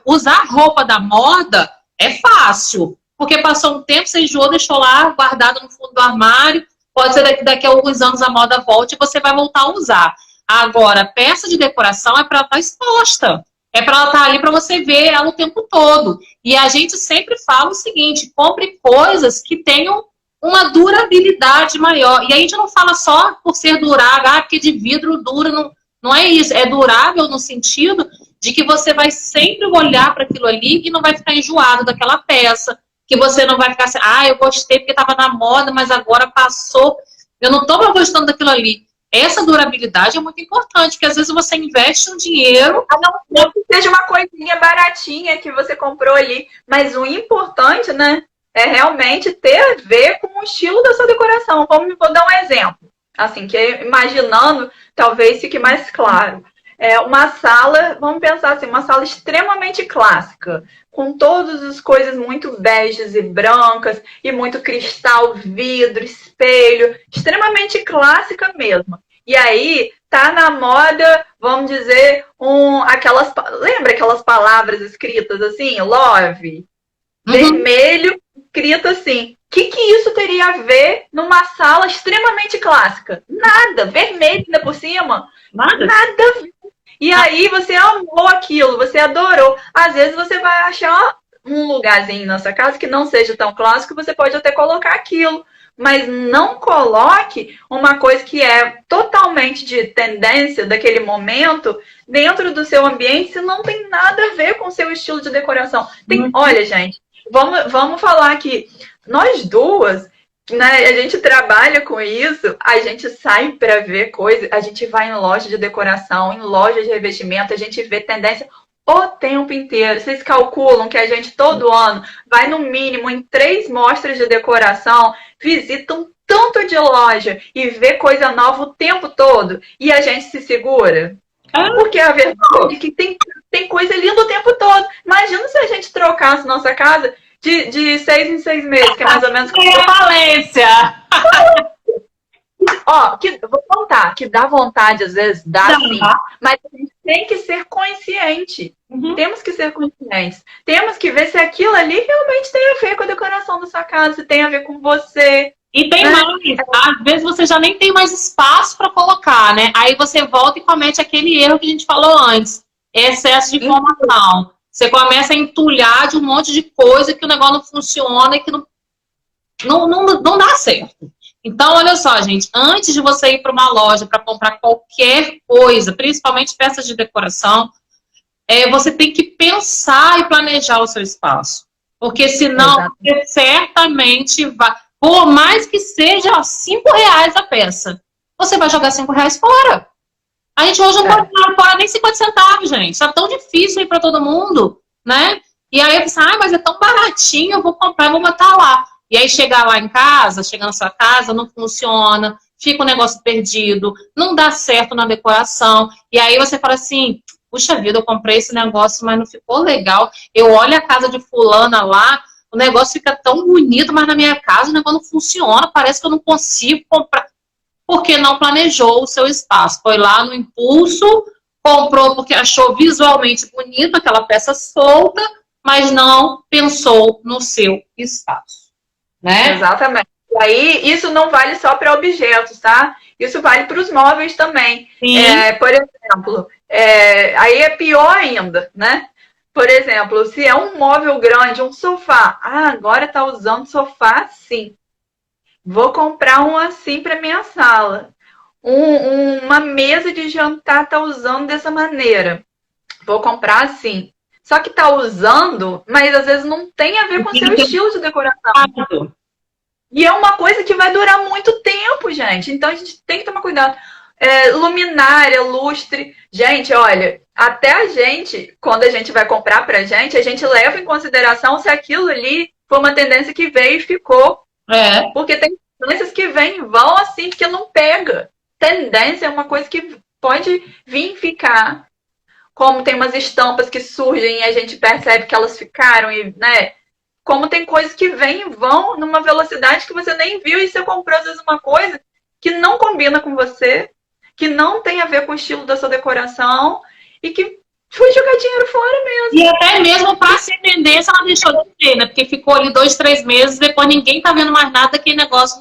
usar roupa da moda é fácil. Porque passou um tempo, você enjoou, deixou lá guardado no fundo do armário. Pode ser daqui a alguns anos a moda volte e você vai voltar a usar. Agora, peça de decoração é para ela estar exposta. É para ela estar ali para você ver ela o tempo todo. E a gente sempre fala o seguinte, compre coisas que tenham uma durabilidade maior. E a gente não fala só por ser durável, porque de vidro dura, não é isso. É durável no sentido de que você vai sempre olhar para aquilo ali e não vai ficar enjoado daquela peça. Que você não vai ficar assim, eu gostei porque estava na moda, mas agora passou. Eu não estou mais gostando daquilo ali. Essa durabilidade é muito importante, porque às vezes você investe um dinheiro... Não que seja uma coisinha baratinha que você comprou ali, mas o importante, né, é realmente ter a ver com o estilo da sua decoração. Vou dar um exemplo, assim, que imaginando, talvez fique mais claro. Uma sala, vamos pensar assim, uma sala extremamente clássica, com todas as coisas muito beges e brancas, e muito cristal, vidro, espelho, extremamente clássica mesmo. E aí, tá na moda, vamos dizer, lembra aquelas palavras escritas assim, love, vermelho, escrito assim. O que isso teria a ver numa sala extremamente clássica? Nada, vermelho ainda por cima. Nada a ver. E aí você amou aquilo, você adorou. Às vezes você vai achar um lugarzinho na sua casa que não seja tão clássico, você pode até colocar aquilo. Mas não coloque uma coisa que é totalmente de tendência daquele momento dentro do seu ambiente, se não tem nada a ver com o seu estilo de decoração. Olha, gente, vamos falar que nós duas, né, a gente trabalha com isso, a gente sai para ver coisas, a gente vai em loja de decoração, em loja de revestimento, a gente vê tendência o tempo inteiro. Vocês calculam que a gente todo ano vai no mínimo em 3 mostras de decoração, visita um tanto de loja e vê coisa nova o tempo todo e a gente se segura? Porque a verdade é que tem coisa linda o tempo todo. Imagina se a gente trocasse nossa casa de 6 em 6 meses, que é mais ou menos como Valência! Ó, vou contar, que dá vontade, às vezes, dá sim, mas a gente tem que ser consciente. Temos que ser conscientes. Temos que ver se aquilo ali realmente tem a ver com a decoração da sua casa, se tem a ver com você. E tem mais, às vezes você já nem tem mais espaço para colocar, né? Aí você volta e comete aquele erro que a gente falou antes, excesso de informação. Você começa a entulhar de um monte de coisa que o negócio não funciona e que não dá certo. Então, olha só, gente, antes de você ir para uma loja para comprar qualquer coisa, principalmente peças de decoração, você tem que pensar e planejar o seu espaço. Porque senão, você certamente vai... Por mais que seja R$5 a peça, você vai jogar R$5 fora. A gente hoje não pode jogar fora nem 50 centavos, gente. Tá tão difícil aí para todo mundo, né? E aí eu penso, mas é tão baratinho, eu vou comprar e vou botar lá. E aí chegar lá em casa, chegar na sua casa, não funciona, fica um negócio perdido, não dá certo na decoração. E aí você fala assim, puxa vida, eu comprei esse negócio, mas não ficou legal. Eu olho a casa de fulana lá, o negócio fica tão bonito, mas na minha casa o negócio não funciona, parece que eu não consigo comprar. Porque não planejou o seu espaço. Foi lá no impulso, comprou porque achou visualmente bonito aquela peça solta, mas não pensou no seu espaço. Né? Exatamente. E aí, isso não vale só para objetos, tá? Isso vale para os móveis também. Por exemplo, aí é pior ainda, né? Por exemplo, se é um móvel grande, um sofá. Agora tá usando sofá sim. Vou comprar um assim para minha sala. Uma mesa de jantar tá usando dessa maneira. Vou comprar assim. Só que tá usando, mas às vezes não tem a ver com o seu estilo de decoração. E é uma coisa que vai durar muito tempo, gente. Então a gente tem que tomar cuidado. Luminária, lustre. Gente, olha, até a gente, quando a gente vai comprar pra gente, a gente leva em consideração se aquilo ali foi uma tendência que veio e ficou. Porque tem tendências que vêm e vão assim, porque não pega. Tendência é uma coisa que pode vir e ficar. Como tem umas estampas que surgem e a gente percebe que elas ficaram, e, né? Como tem coisas que vêm e vão numa velocidade que você nem viu e você comprou, às vezes, uma coisa que não combina com você, que não tem a ver com o estilo da sua decoração e que foi jogar dinheiro fora mesmo. E até mesmo para se tendência, ela deixou de ter, né? Porque ficou ali 2, 3 meses, depois ninguém tá vendo mais nada daquele negócio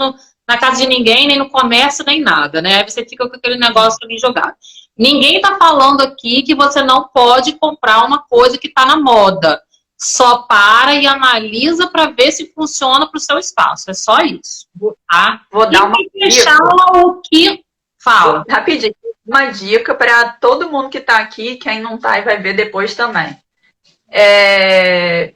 na casa de ninguém, nem no comércio, nem nada, né? Aí você fica com aquele negócio ali jogado. Ninguém tá falando aqui que você não pode comprar uma coisa que tá na moda. Só para e analisa para ver se funciona para o seu espaço. É só isso. Tá? Vou dar uma dica. O que fala. Rapidinho. Uma dica para todo mundo que está aqui, quem não está e vai ver depois também. É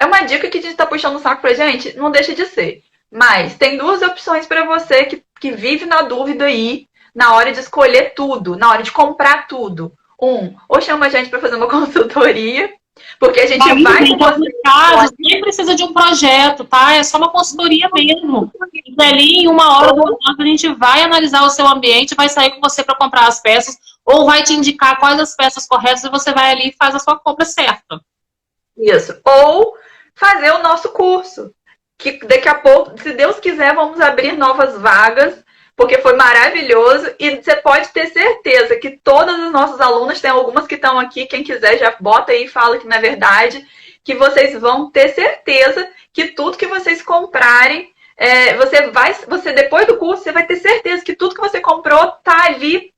uma dica que a gente está puxando o saco pra gente, não deixa de ser. Mas tem 2 opções para você que vive na dúvida aí, na hora de escolher tudo, na hora de comprar tudo. Ou chama a gente para fazer uma consultoria, porque a gente vai... Nem precisa de um projeto, tá? É só uma consultoria mesmo. E ali, em 1 hora do ano, a gente vai analisar o seu ambiente, vai sair com você para comprar as peças, ou vai te indicar quais as peças corretas e você vai ali e faz a sua compra certa. Isso. Ou fazer o nosso curso, que daqui a pouco, se Deus quiser, vamos abrir novas vagas, porque foi maravilhoso, e você pode ter certeza que todas as nossas alunas, tem algumas que estão aqui, quem quiser já bota aí e fala que não é verdade, que vocês vão ter certeza que tudo que vocês comprarem, você depois do curso, você vai ter certeza que tudo que você comprou tá ali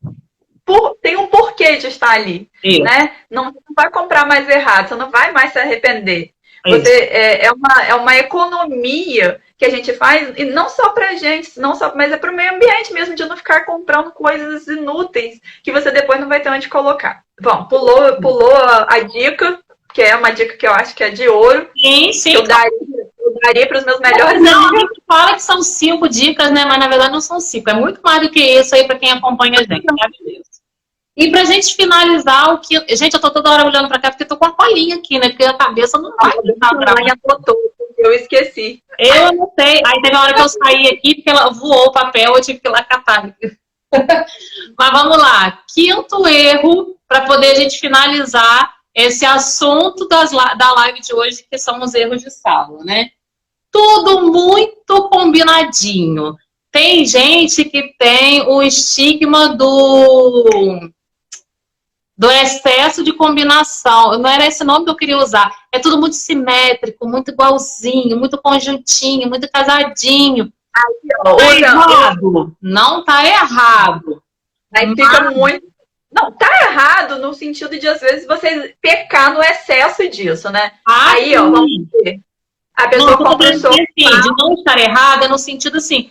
tem um porquê de estar ali, né? Não vai comprar mais errado, você não vai mais se arrepender. É uma economia que a gente faz, e não só pra gente, mas é pro meio ambiente mesmo, de não ficar comprando coisas inúteis que você depois não vai ter onde colocar. Bom, pulou a dica, que é uma dica que eu acho que é de ouro. Sim. Que eu daria para os meus melhores não, amigos. A gente fala que são 5 dicas, né? Mas na verdade não são 5. É muito mais do que isso aí para quem acompanha a gente. E pra gente finalizar o que... Gente, eu tô toda hora olhando pra cá porque eu tô com a colinha aqui, né? Porque a cabeça não vai. Eu esqueci. Eu anotei. Aí teve uma hora que eu saí aqui porque ela voou o papel, eu tive que ir lá catar. Mas vamos lá. 5º erro para poder a gente finalizar esse assunto da live de hoje, que são os erros de sala, né? Tudo muito combinadinho. Tem gente que tem o estigma do excesso de combinação. Não era esse nome que eu queria usar. É tudo muito simétrico, muito igualzinho, muito conjuntinho, muito casadinho. Tá errado. Não tá errado. Aí fica muito... Não, tá errado no sentido de, às vezes, você pecar no excesso disso, né? Aí, ó, vamos ver. A pessoa compensou... Assim, de não estar errada, no sentido assim...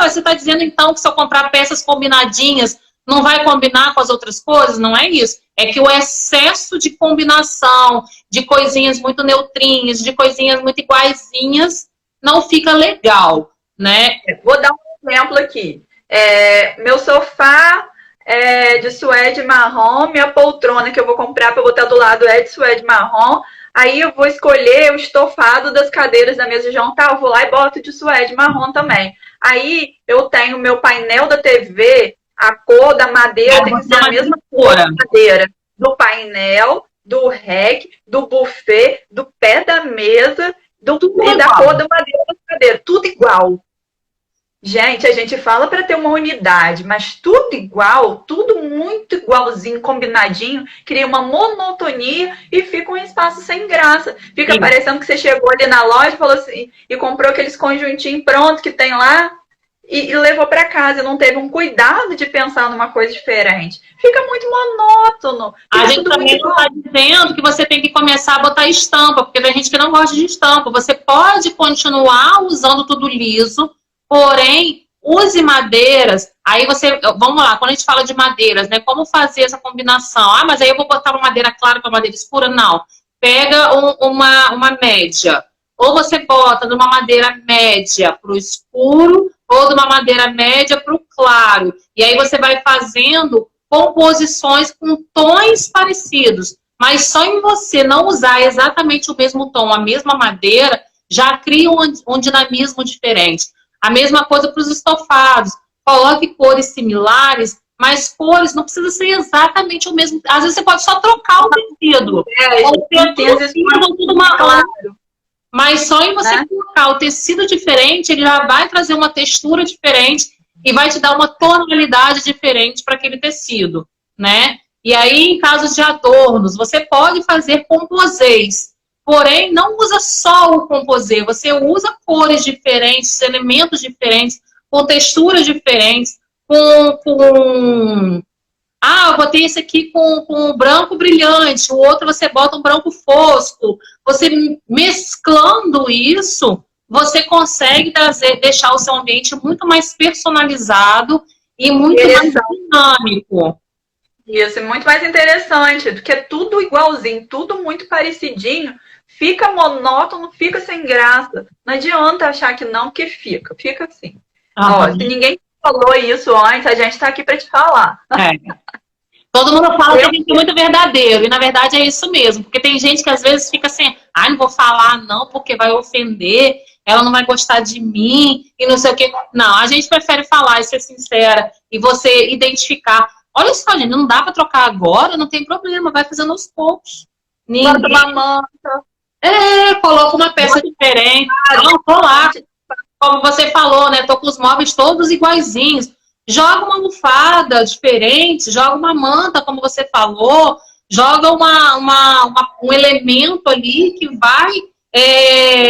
você tá dizendo, então, que se eu comprar peças combinadinhas, não vai combinar com as outras coisas? Não é isso. É que o excesso de combinação, de coisinhas muito neutrinhas, de coisinhas muito iguaizinhas, não fica legal, né? Vou dar um exemplo aqui. Meu sofá é de suede marrom, minha poltrona que eu vou comprar para botar do lado é de suede marrom. Aí eu vou escolher o estofado das cadeiras da mesa de jantar, eu vou lá e boto de suede marrom também. Aí eu tenho meu painel da TV, a cor da madeira tem que ser a mesma cor da madeira. Do painel, do rack, do buffet, do pé da mesa, e da cor da madeira da cadeira. Tudo igual. Gente, a gente fala para ter uma unidade, mas tudo igual, tudo muito igualzinho, combinadinho, cria uma monotonia e fica um espaço sem graça. Fica parecendo que você chegou ali na loja e falou assim, e comprou aqueles conjuntinhos prontos que tem lá e levou para casa. Não teve um cuidado de pensar numa coisa diferente. Fica muito monótono. A gente também não está dizendo que você tem que começar a botar estampa, porque tem gente que não gosta de estampa. Você pode continuar usando tudo liso, porém, use madeiras. Aí você, vamos lá, quando a gente fala de madeiras, né? Como fazer essa combinação? Mas aí eu vou botar uma madeira clara com a madeira escura? Não. Pega uma média. Ou você bota de uma madeira média para o escuro, ou de uma madeira média para o claro. E aí você vai fazendo composições com tons parecidos. Mas só em você não usar exatamente o mesmo tom, a mesma madeira, já cria um dinamismo diferente. A mesma coisa para os estofados. Coloque cores similares, mas cores não precisa ser exatamente o mesmo. Às vezes você pode só trocar o tecido. Tudo marrom. Mas só em você colocar o tecido diferente, ele já vai trazer uma textura diferente e vai te dar uma tonalidade diferente para aquele tecido, né? E aí, em casos de adornos, você pode fazer composês. Porém, não usa só o composê, você usa cores diferentes, elementos diferentes, com texturas diferentes, eu botei esse aqui com branco brilhante, o outro você bota um branco fosco. Você mesclando isso, você consegue deixar o seu ambiente muito mais personalizado e muito mais dinâmico. Isso, muito mais interessante, do que tudo igualzinho, tudo muito parecidinho. Fica monótono, fica sem graça. Não adianta achar que não, que fica assim. Ó, se ninguém falou isso antes, a gente tá aqui para te falar. Todo mundo fala que a gente é muito verdadeiro, e na verdade é isso mesmo. Porque tem gente que às vezes fica assim, não vou falar não, porque vai ofender, ela não vai gostar de mim, e não sei o quê. Não, a gente prefere falar e ser sincera, e você identificar. Olha só, gente, não dá para trocar agora, não tem problema, vai fazendo aos poucos. Bota uma manta. Coloca uma peça diferente. Não, tô lá. Como você falou, né? Tô com os móveis todos iguaizinhos. Joga uma almofada diferente, joga uma manta, como você falou, joga um elemento ali que vai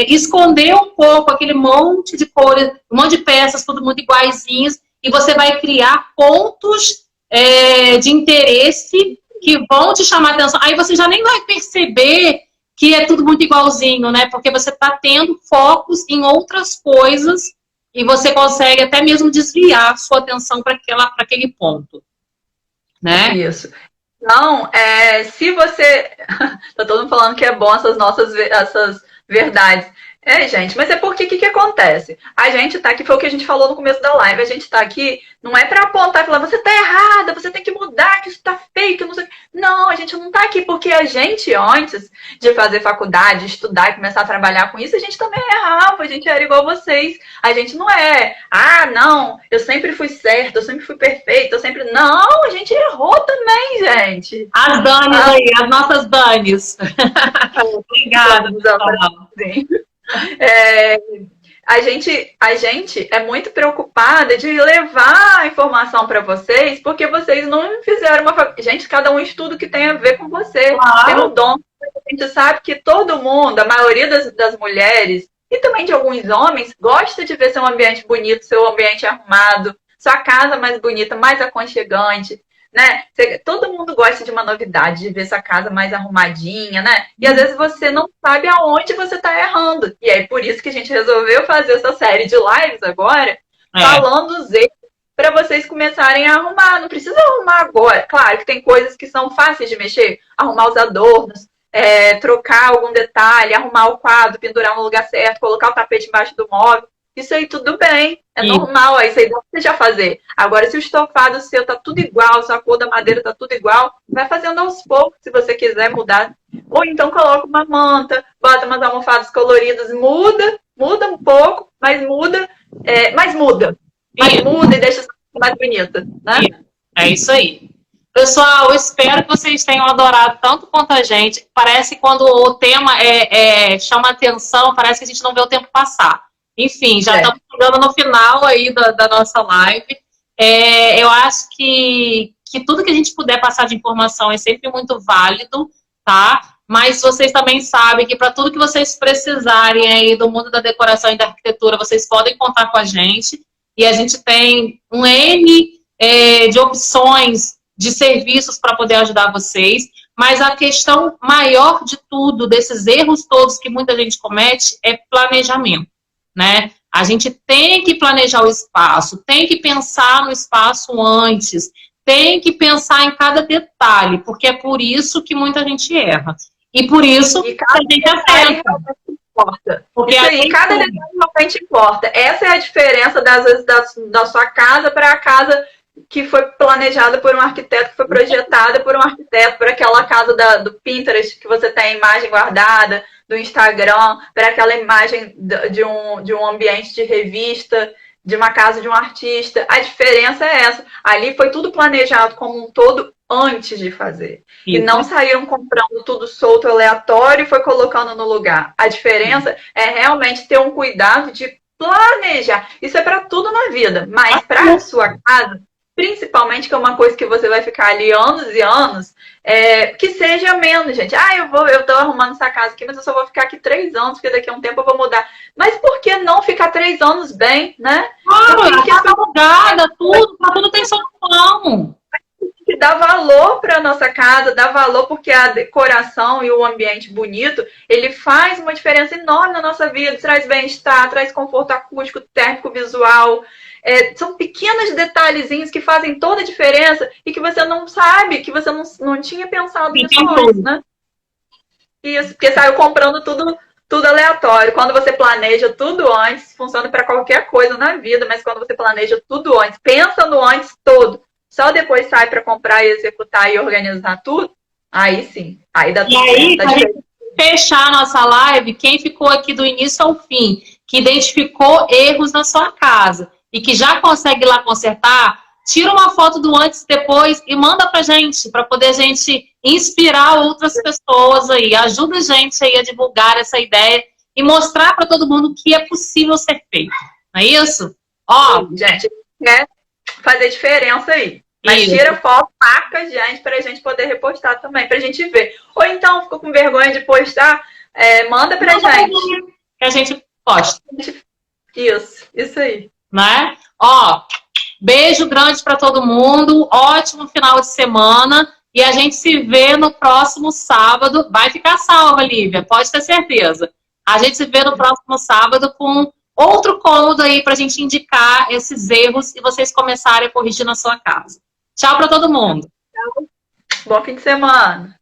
esconder um pouco aquele monte de cores, um monte de peças, tudo muito iguaizinhos, e você vai criar pontos de interesse que vão te chamar a atenção. Aí você já nem vai perceber que é tudo muito igualzinho, né? Porque você está tendo focos em outras coisas e você consegue até mesmo desviar sua atenção para aquele ponto, né? Isso. Então, se você... Tá todo mundo falando que é bom essas verdades. Gente, mas é porque o que acontece? A gente tá aqui, foi o que a gente falou no começo da live, a gente tá aqui, não é pra apontar e falar, você tá errada, você tem que mudar, que isso tá feio, que não sei... Não, a gente não tá aqui porque a gente, antes de fazer faculdade, estudar e começar a trabalhar com isso, a gente também errava, a gente era igual vocês. A gente não não, eu sempre fui certa, eu sempre fui perfeita, eu sempre... Não, a gente errou também, gente. As Danis aí, as nossas Danis. Obrigada. A gente é muito preocupada de levar a informação para vocês, porque vocês não fizeram Gente, cada um estuda o que tem a ver com você. Claro. Tem um dom. A gente sabe que todo mundo, a maioria das mulheres, e também de alguns homens, gosta de ver seu ambiente bonito, seu ambiente arrumado, sua casa mais bonita, mais aconchegante. Né? Todo mundo gosta de uma novidade, de ver essa casa mais arrumadinha, né? E às vezes você não sabe aonde você está errando. E é por isso que a gente resolveu fazer essa série de lives agora, falando os erros para vocês começarem a arrumar. Não precisa arrumar agora. Claro que tem coisas que são fáceis de mexer. Arrumar os adornos, trocar algum detalhe, arrumar o quadro, pendurar no lugar certo, colocar o tapete embaixo do móvel. Isso aí tudo bem, normal, isso aí dá pra você já fazer. Agora, se o estofado seu tá tudo igual, se a cor da madeira tá tudo igual, vai fazendo aos poucos, se você quiser mudar. Ou então coloca uma manta, bota umas almofadas coloridas, muda um pouco, mas muda e deixa essa coisa mais bonita, né? É isso aí. Pessoal, eu espero que vocês tenham adorado tanto quanto a gente. Parece que quando o tema chama atenção, parece que a gente não vê o tempo passar. Enfim, já estamos chegando no final aí da nossa live. Eu acho que tudo que a gente puder passar de informação é sempre muito válido, tá? Mas vocês também sabem que para tudo que vocês precisarem aí do mundo da decoração e da arquitetura, vocês podem contar com a gente. E a gente tem um N de opções de serviços para poder ajudar vocês. Mas a questão maior de tudo, desses erros todos que muita gente comete, é planejamento. Né? A gente tem que planejar o espaço, tem que pensar no espaço antes, tem que pensar em cada detalhe, porque é por isso que muita gente erra. E por isso que a gente acerta. Porque cada detalhe realmente importa. Essa é a diferença, às vezes, da sua casa para a casa que foi planejada por um arquiteto, que foi projetada por um arquiteto, por aquela casa do Pinterest, que você tem a imagem guardada, do Instagram, para aquela imagem de um ambiente de revista, de uma casa de um artista. A diferença é essa. Ali foi tudo planejado como um todo antes de fazer. Isso. E não saíram comprando tudo solto, aleatório e foi colocando no lugar. A diferença é realmente ter um cuidado de planejar. Isso é para tudo na vida, mas para a sua casa, principalmente, que é uma coisa que você vai ficar ali anos e anos, que seja menos, gente. Eu tô arrumando essa casa aqui, mas eu só vou ficar aqui 3 anos, porque daqui a um tempo eu vou mudar. Mas por que não ficar 3 anos bem, né? Tá mudada, tudo tem solução. Que dá valor para a nossa casa, dá valor porque a decoração e o ambiente bonito, ele faz uma diferença enorme na nossa vida, traz bem-estar, traz conforto acústico, térmico, visual. São pequenos detalhezinhos que fazem toda a diferença e que você não sabe, que você não tinha pensado nisso antes, né? Isso, porque saiu comprando tudo aleatório. Quando você planeja tudo antes, funciona para qualquer coisa na vida, mas quando você planeja tudo antes, pensa no antes todo, só depois sai para comprar e executar e organizar tudo, aí sim, aí dá tudo certo. Pra gente fechar a nossa live, quem ficou aqui do início ao fim, que identificou erros na sua casa e que já consegue ir lá consertar, tira uma foto do antes e depois e manda pra gente, para poder a gente inspirar outras pessoas aí. Ajuda a gente aí a divulgar essa ideia e mostrar para todo mundo que é possível ser feito. Não é isso? Gente, quer fazer diferença aí. Mas tira foto, marca, gente, pra gente poder repostar também, pra gente ver. Ou então, ficou com vergonha de postar, manda pra gente. Que a gente posta. Isso aí. Né? Beijo grande para todo mundo. Ótimo final de semana. E a gente se vê no próximo sábado. Vai ficar salva, Lívia, pode ter certeza. A gente se vê no próximo sábado com outro cômodo aí para a gente indicar esses erros e vocês começarem a corrigir na sua casa. Tchau para todo mundo. Bom fim de semana.